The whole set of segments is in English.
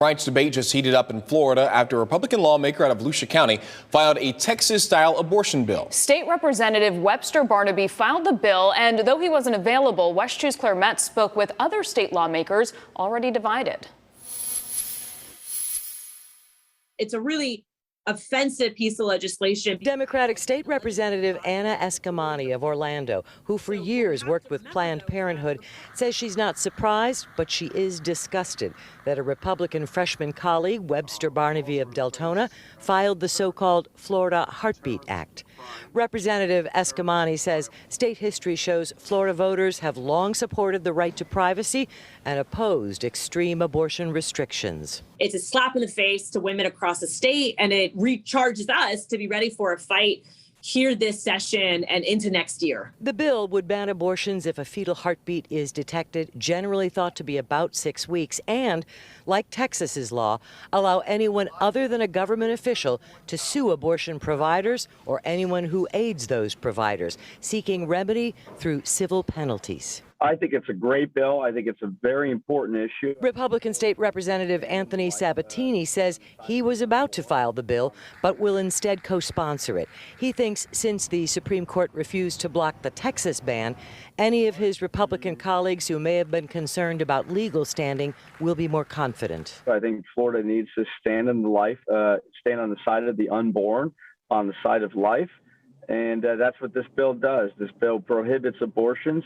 Rights debate just heated up in Florida after a Republican lawmaker out of Volusia County filed a Texas-style abortion bill. State Representative Webster Barnaby filed the bill, and though he wasn't available, WESH 2's Claire Metz spoke with other state lawmakers already divided. It's a really offensive piece of legislation. Democratic State Representative Anna Eskamani of Orlando, who for years worked with Planned Parenthood, says she's not surprised, but she is disgusted that a Republican freshman colleague, Webster Barnaby of Deltona, filed the so-called Florida Heartbeat Act. Representative Eskamani says state history shows Florida voters have long supported the right to privacy and opposed extreme abortion restrictions. It's a slap in the face to women across the state, and it recharges us to be ready for a fight here this session and into next year. The bill would ban abortions if a fetal heartbeat is detected, generally thought to be about 6 weeks, and, like Texas's law, allow anyone other than a government official to sue abortion providers or anyone who aids those providers, seeking remedy through civil penalties. I think it's a great bill. I think it's a very important issue. Republican State Representative Anthony Sabatini says he was about to file the bill, but will instead co-sponsor it. He thinks since the Supreme Court refused to block the Texas ban, any of his Republican colleagues who may have been concerned about legal standing will be more confident. I think Florida needs to stand on the side of the unborn, on the side of life. And that's what this bill does. This bill prohibits abortions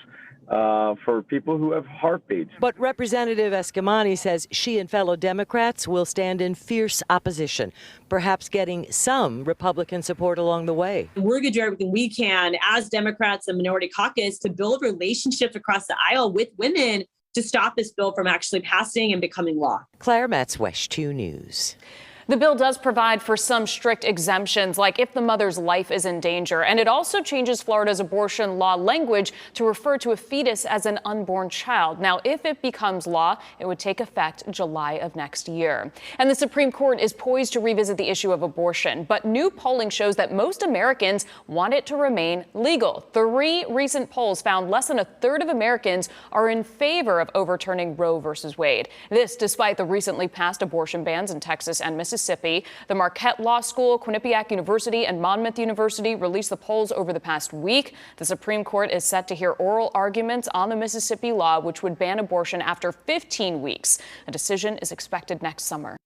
for people who have heartbeats. But Representative Eskamani says she and fellow Democrats will stand in fierce opposition, perhaps getting some Republican support along the way. We're going to do everything we can as Democrats and Minority Caucus to build relationships across the aisle with women to stop this bill from actually passing and becoming law. Claire Metz, WESH 2 News. The bill does provide for some strict exemptions, like if the mother's life is in danger, and it also changes Florida's abortion law language to refer to a fetus as an unborn child. Now, if it becomes law, it would take effect July of next year. And the Supreme Court is poised to revisit the issue of abortion, but new polling shows that most Americans want it to remain legal. 3 recent polls found less than a third of Americans are in favor of overturning Roe versus Wade. This despite the recently passed abortion bans in Texas and Mississippi. The Marquette Law School, Quinnipiac University, and Monmouth University released the polls over the past week. The Supreme Court is set to hear oral arguments on the Mississippi law, which would ban abortion after 15 weeks. A decision is expected next summer.